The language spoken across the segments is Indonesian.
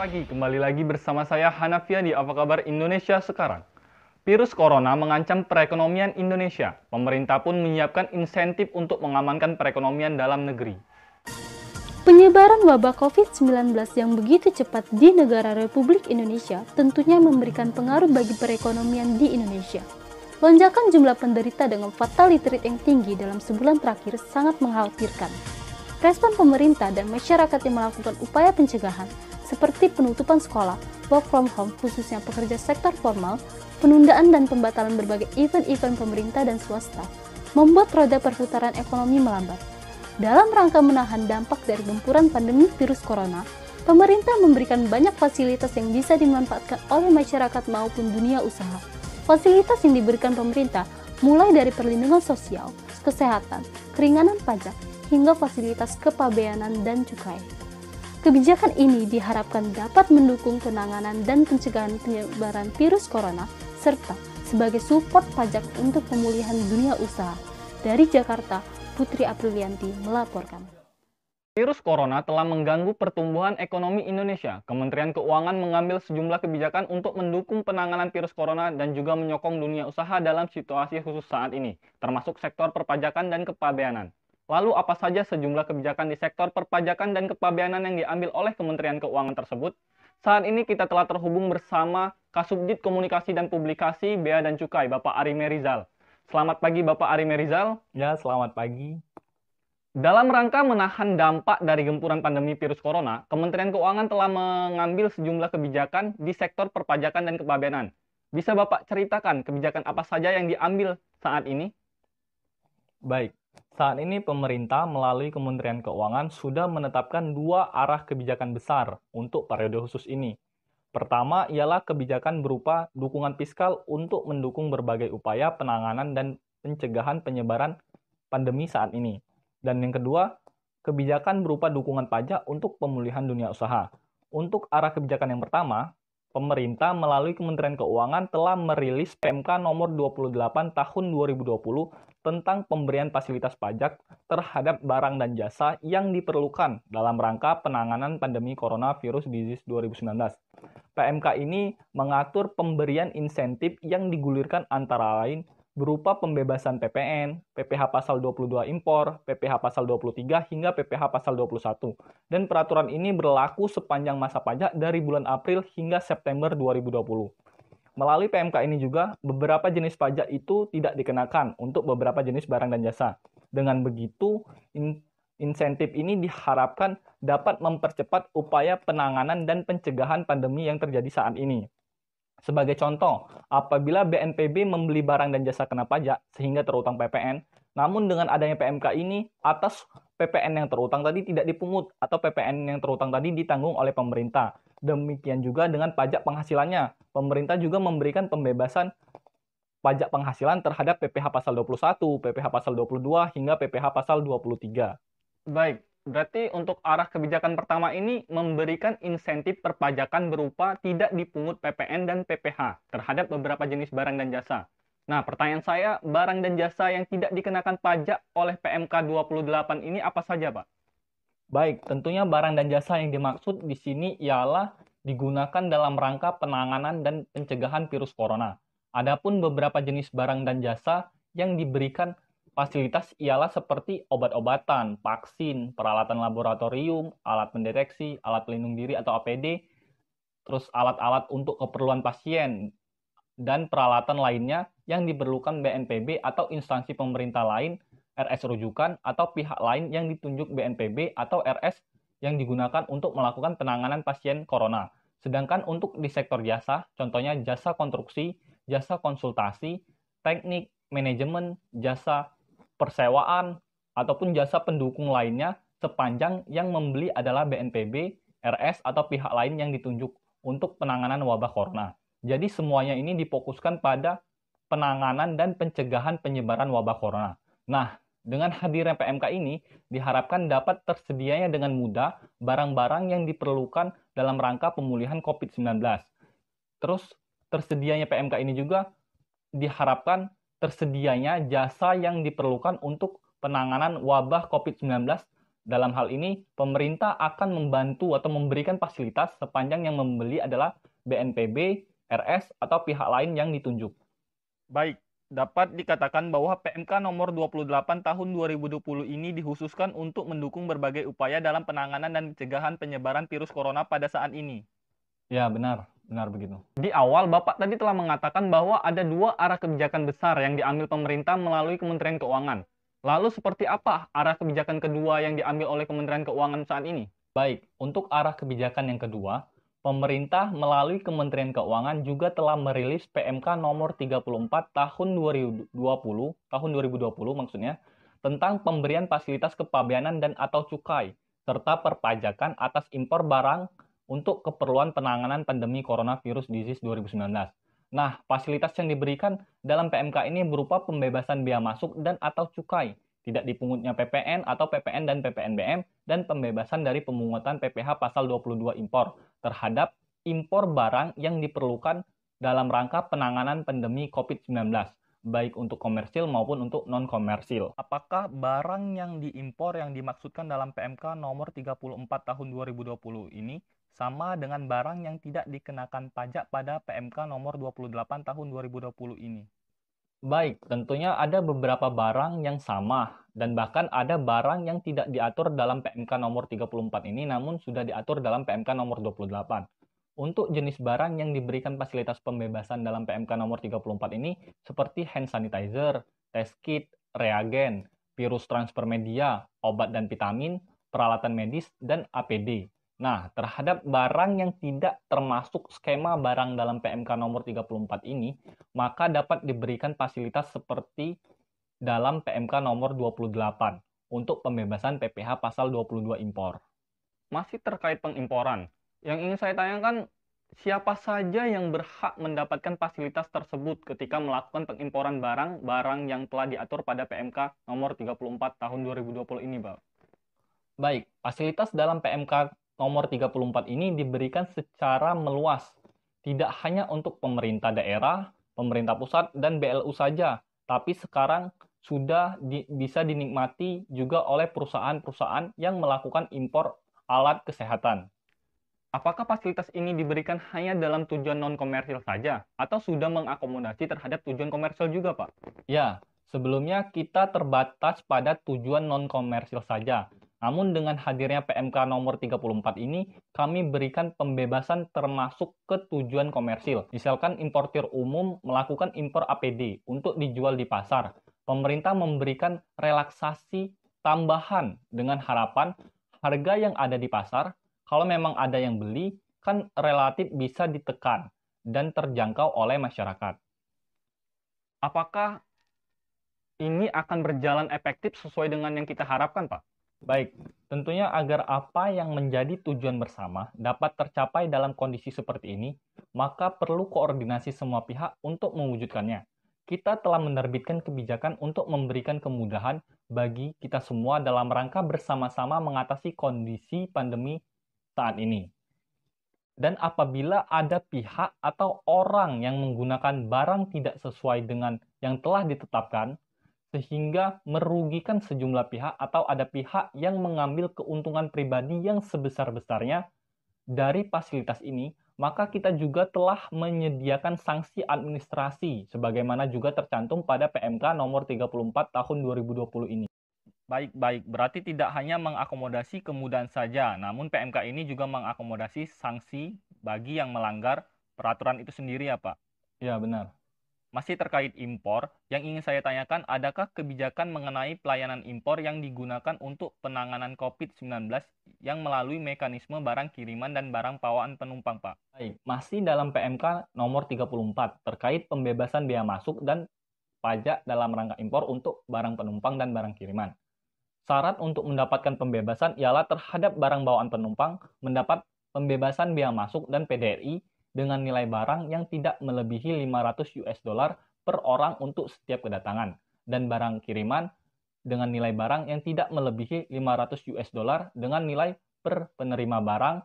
pagi, kembali lagi bersama saya Hanafiadi. Apa kabar Indonesia sekarang? Virus corona mengancam perekonomian Indonesia. Pemerintah pun menyiapkan insentif untuk mengamankan perekonomian dalam negeri. Penyebaran wabah COVID-19 yang begitu cepat di negara Republik Indonesia tentunya memberikan pengaruh bagi perekonomian di Indonesia. Lonjakan jumlah penderita dengan fatality rate yang tinggi dalam sebulan terakhir sangat mengkhawatirkan. Respon pemerintah dan masyarakat yang melakukan upaya pencegahan seperti penutupan sekolah, work from home khususnya pekerja sektor formal, penundaan dan pembatalan berbagai event-event pemerintah dan swasta, membuat roda perputaran ekonomi melambat. Dalam rangka menahan dampak dari gempuran pandemi virus corona, pemerintah memberikan banyak fasilitas yang bisa dimanfaatkan oleh masyarakat maupun dunia usaha. Fasilitas yang diberikan pemerintah mulai dari perlindungan sosial, kesehatan, keringanan pajak, hingga fasilitas kepabeanan dan cukai. Kebijakan ini diharapkan dapat mendukung penanganan dan pencegahan penyebaran virus corona, serta sebagai support pajak untuk pemulihan dunia usaha. Dari Jakarta, Putri Aprilianti melaporkan. Virus corona telah mengganggu pertumbuhan ekonomi Indonesia. Kementerian Keuangan mengambil sejumlah kebijakan untuk mendukung penanganan virus corona dan juga menyokong dunia usaha dalam situasi khusus saat ini, termasuk sektor perpajakan dan kepabeanan. Lalu apa saja sejumlah kebijakan di sektor perpajakan dan kepabeanan yang diambil oleh Kementerian Keuangan tersebut? Saat ini kita telah terhubung bersama Kasubdit Komunikasi dan Publikasi Bea dan Cukai, Bapak Arime Rizal. Selamat pagi Bapak Arime Rizal. Ya, selamat pagi. Dalam rangka menahan dampak dari gempuran pandemi virus corona, Kementerian Keuangan telah mengambil sejumlah kebijakan di sektor perpajakan dan kepabeanan. Bisa Bapak ceritakan kebijakan apa saja yang diambil saat ini? Baik, saat ini pemerintah melalui Kementerian Keuangan sudah menetapkan dua arah kebijakan besar untuk periode khusus ini. Pertama ialah kebijakan berupa dukungan fiskal untuk mendukung berbagai upaya penanganan dan pencegahan penyebaran pandemi saat ini. Dan yang kedua, kebijakan berupa dukungan pajak untuk pemulihan dunia usaha. Untuk arah kebijakan yang pertama, pemerintah melalui Kementerian Keuangan telah merilis PMK nomor 28 tahun 2020 tentang pemberian fasilitas pajak terhadap barang dan jasa yang diperlukan dalam rangka penanganan pandemi coronavirus disease 2019. PMK ini mengatur pemberian insentif yang digulirkan antara lain berupa pembebasan PPN, PPh pasal 22 impor, PPh pasal 23 hingga PPh pasal 21. Dan peraturan ini berlaku sepanjang masa pajak dari bulan April hingga September 2020. Melalui PMK ini juga, beberapa jenis pajak itu tidak dikenakan untuk beberapa jenis barang dan jasa. Dengan begitu, insentif ini diharapkan dapat mempercepat upaya penanganan dan pencegahan pandemi yang terjadi saat ini. Sebagai contoh, apabila BNPB membeli barang dan jasa kena pajak sehingga terutang PPN, namun dengan adanya PMK ini, atas PPN yang terutang tadi tidak dipungut atau PPN yang terutang tadi ditanggung oleh pemerintah. Demikian juga dengan pajak penghasilannya. Pemerintah juga memberikan pembebasan pajak penghasilan terhadap PPh pasal 21, PPh pasal 22 hingga PPh pasal 23. Baik, berarti untuk arah kebijakan pertama ini memberikan insentif perpajakan berupa tidak dipungut PPN dan PPh terhadap beberapa jenis barang dan jasa. Nah, pertanyaan saya, barang dan jasa yang tidak dikenakan pajak oleh PMK 28 ini apa saja, Pak? Baik, tentunya barang dan jasa yang dimaksud di sini ialah digunakan dalam rangka penanganan dan pencegahan virus corona. Adapun beberapa jenis barang dan jasa yang diberikan fasilitas ialah seperti obat-obatan, vaksin, peralatan laboratorium, alat pendeteksi, alat pelindung diri atau APD, terus alat-alat untuk keperluan pasien, dan peralatan lainnya yang diperlukan BNPB atau instansi pemerintah lain, RS rujukan, atau pihak lain yang ditunjuk BNPB atau RS yang digunakan untuk melakukan penanganan pasien corona. Sedangkan untuk di sektor jasa, contohnya jasa konstruksi, jasa konsultasi, teknik, manajemen, jasa persewaan, ataupun jasa pendukung lainnya sepanjang yang membeli adalah BNPB, RS, atau pihak lain yang ditunjuk untuk penanganan wabah corona. Jadi semuanya ini difokuskan pada penanganan dan pencegahan penyebaran wabah corona. Nah, dengan hadirnya PMK ini, diharapkan dapat tersedianya dengan mudah barang-barang yang diperlukan dalam rangka pemulihan COVID-19. Terus, tersedianya PMK ini juga diharapkan tersedianya jasa yang diperlukan untuk penanganan wabah COVID-19 Dalam hal ini, pemerintah akan membantu atau memberikan fasilitas sepanjang yang membeli adalah BNPB, RS, atau pihak lain yang ditunjuk. Baik, dapat dikatakan bahwa PMK nomor 28 tahun 2020 ini dikhususkan untuk mendukung berbagai upaya dalam penanganan dan pencegahan penyebaran virus corona pada saat ini. Ya, benar begitu. Di awal, Bapak tadi telah mengatakan bahwa ada dua arah kebijakan besar yang diambil pemerintah melalui Kementerian Keuangan. Lalu seperti apa arah kebijakan kedua yang diambil oleh Kementerian Keuangan saat ini? Baik, untuk arah kebijakan yang kedua, pemerintah melalui Kementerian Keuangan juga telah merilis PMK nomor 34 tahun 2020 maksudnya, tentang pemberian fasilitas kepabeanan dan atau cukai, serta perpajakan atas impor barang untuk keperluan penanganan pandemi coronavirus disease 2019. Nah, fasilitas yang diberikan dalam PMK ini berupa pembebasan bea masuk dan atau cukai, tidak dipungutnya PPN atau PPN dan PPNBM, dan pembebasan dari pemungutan PPh pasal 22 impor terhadap impor barang yang diperlukan dalam rangka penanganan pandemi COVID-19, baik untuk komersil maupun untuk non-komersil. Apakah barang yang diimpor yang dimaksudkan dalam PMK nomor 34 tahun 2020 ini sama dengan barang yang tidak dikenakan pajak pada PMK nomor 28 tahun 2020 ini? Baik, tentunya ada beberapa barang yang sama dan bahkan ada barang yang tidak diatur dalam PMK nomor 34 ini namun sudah diatur dalam PMK nomor 28. Untuk jenis barang yang diberikan fasilitas pembebasan dalam PMK nomor 34 ini seperti hand sanitizer, test kit, reagen, virus transfer media, obat dan vitamin, peralatan medis, dan APD. Nah, terhadap barang yang tidak termasuk skema barang dalam PMK nomor 34 ini, maka dapat diberikan fasilitas seperti dalam PMK nomor 28 untuk pembebasan PPh pasal 22 impor. Masih terkait pengimporan, yang ingin saya tanyakan, siapa saja yang berhak mendapatkan fasilitas tersebut ketika melakukan pengimporan barang-barang yang telah diatur pada PMK nomor 34 tahun 2020 ini, Pak? Baik, fasilitas dalam PMK nomor 34 ini diberikan secara meluas, tidak hanya untuk pemerintah daerah, pemerintah pusat, dan BLU saja, tapi sekarang sudah bisa dinikmati juga oleh perusahaan-perusahaan yang melakukan impor alat kesehatan. Apakah fasilitas ini diberikan hanya dalam tujuan non-komersil saja, atau sudah mengakomodasi terhadap tujuan komersil juga, Pak? Ya, sebelumnya kita terbatas pada tujuan non-komersil saja. Namun dengan hadirnya PMK nomor 34 ini, kami berikan pembebasan termasuk ke tujuan komersil. Misalkan importir umum melakukan impor APD untuk dijual di pasar. Pemerintah memberikan relaksasi tambahan dengan harapan harga yang ada di pasar, kalau memang ada yang beli, kan relatif bisa ditekan dan terjangkau oleh masyarakat. Apakah ini akan berjalan efektif sesuai dengan yang kita harapkan, Pak? Baik, tentunya agar apa yang menjadi tujuan bersama dapat tercapai dalam kondisi seperti ini, maka perlu koordinasi semua pihak untuk mewujudkannya. Kita telah menerbitkan kebijakan untuk memberikan kemudahan bagi kita semua dalam rangka bersama-sama mengatasi kondisi pandemi saat ini. Dan apabila ada pihak atau orang yang menggunakan barang tidak sesuai dengan yang telah ditetapkan, sehingga merugikan sejumlah pihak atau ada pihak yang mengambil keuntungan pribadi yang sebesar-besarnya dari fasilitas ini, maka kita juga telah menyediakan sanksi administrasi sebagaimana juga tercantum pada PMK nomor 34 tahun 2020 ini. Baik. Berarti tidak hanya mengakomodasi kemudahan saja, namun PMK ini juga mengakomodasi sanksi bagi yang melanggar peraturan itu sendiri ya, Pak? Ya, benar. Masih terkait impor, yang ingin saya tanyakan, adakah kebijakan mengenai pelayanan impor yang digunakan untuk penanganan COVID-19 yang melalui mekanisme barang kiriman dan barang bawaan penumpang, Pak? Baik, masih dalam PMK nomor 34 terkait pembebasan bea masuk dan pajak dalam rangka impor untuk barang penumpang dan barang kiriman. Syarat untuk mendapatkan pembebasan ialah terhadap barang bawaan penumpang mendapat pembebasan bea masuk dan PDRI dengan nilai barang yang tidak melebihi $500 per orang untuk setiap kedatangan, dan barang kiriman dengan nilai barang yang tidak melebihi $500 dengan nilai per penerima barang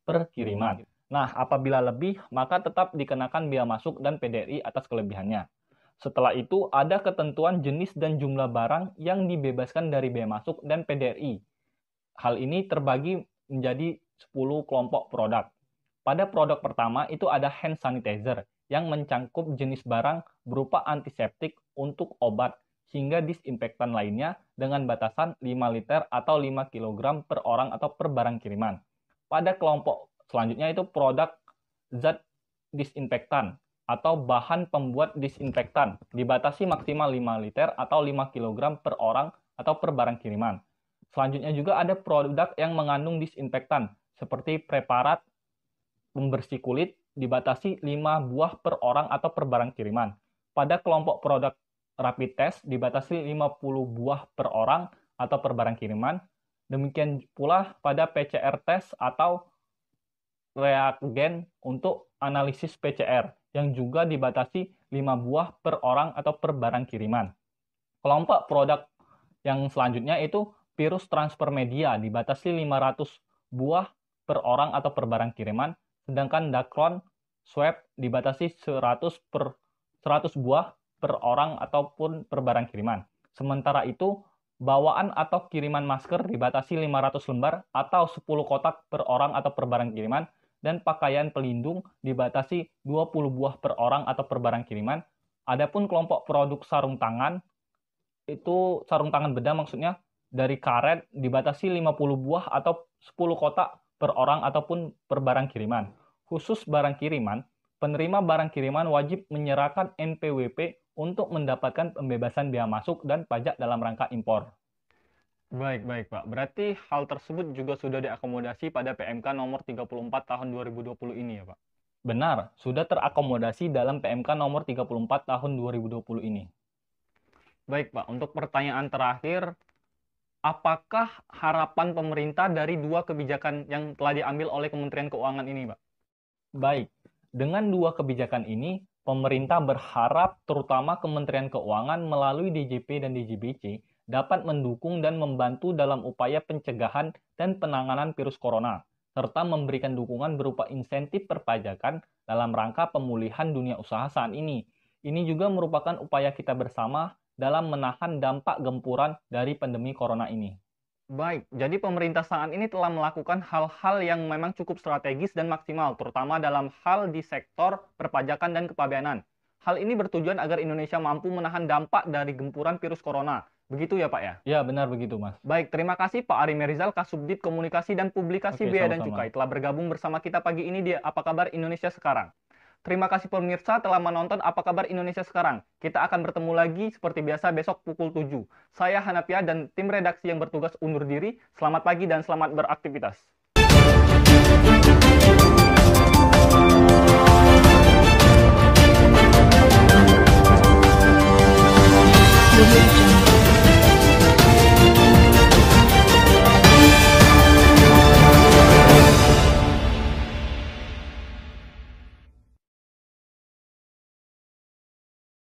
per kiriman. Nah, apabila lebih, maka tetap dikenakan bea masuk dan PDRI atas kelebihannya. Setelah itu, ada ketentuan jenis dan jumlah barang yang dibebaskan dari bea masuk dan PDRI. Hal ini terbagi menjadi 10 kelompok produk. Pada produk pertama itu ada hand sanitizer yang mencangkup jenis barang berupa antiseptik untuk obat hingga disinfektan lainnya dengan batasan 5 liter atau 5 kg per orang atau per barang kiriman. Pada kelompok selanjutnya itu produk zat disinfektan atau bahan pembuat disinfektan dibatasi maksimal 5 liter atau 5 kg per orang atau per barang kiriman. Selanjutnya juga ada produk yang mengandung disinfektan seperti preparat pembersih kulit dibatasi 5 buah per orang atau per barang kiriman. Pada kelompok produk rapid test dibatasi 50 buah per orang atau per barang kiriman. Demikian pula pada PCR test atau reagen untuk analisis PCR yang juga dibatasi 5 buah per orang atau per barang kiriman. Kelompok produk yang selanjutnya itu virus transfer media dibatasi 500 buah per orang atau per barang kiriman, sedangkan Dacron swab dibatasi 100 buah per orang ataupun per barang kiriman. Sementara itu, bawaan atau kiriman masker dibatasi 500 lembar atau 10 kotak per orang atau per barang kiriman, dan pakaian pelindung dibatasi 20 buah per orang atau per barang kiriman. Adapun kelompok produk sarung tangan, itu sarung tangan bedah maksudnya, dari karet dibatasi 50 buah atau 10 kotak per orang ataupun per barang kiriman. Khusus barang kiriman, penerima barang kiriman wajib menyerahkan NPWP untuk mendapatkan pembebasan bea masuk dan pajak dalam rangka impor. Baik, Pak. Berarti hal tersebut juga sudah diakomodasi pada PMK nomor 34 tahun 2020 ini ya, Pak? Benar, sudah terakomodasi dalam PMK nomor 34 tahun 2020 ini. Baik, Pak. Untuk pertanyaan terakhir, apakah harapan pemerintah dari dua kebijakan yang telah diambil oleh Kementerian Keuangan ini, Pak? Baik, dengan dua kebijakan ini, pemerintah berharap terutama Kementerian Keuangan melalui DJP dan DJBC dapat mendukung dan membantu dalam upaya pencegahan dan penanganan virus corona, serta memberikan dukungan berupa insentif perpajakan dalam rangka pemulihan dunia usaha saat ini. Ini juga merupakan upaya kita bersama dalam menahan dampak gempuran dari pandemi corona ini. Baik, jadi pemerintah saat ini telah melakukan hal-hal yang memang cukup strategis dan maksimal, terutama dalam hal di sektor perpajakan dan kepabeanan. Hal ini bertujuan agar Indonesia mampu menahan dampak dari gempuran virus corona. Begitu ya, Pak ya? Ya, benar begitu, Mas. Baik, terima kasih Pak Ari Merizal, Kasubdit Komunikasi dan Publikasi Bea dan Cukai, telah bergabung bersama kita pagi ini di Apa Kabar Indonesia Sekarang. Terima kasih pemirsa telah menonton Apa Kabar Indonesia Sekarang. Kita akan bertemu lagi seperti biasa besok pukul 7. Saya Hanapia dan tim redaksi yang bertugas undur diri. Selamat pagi dan selamat beraktivitas.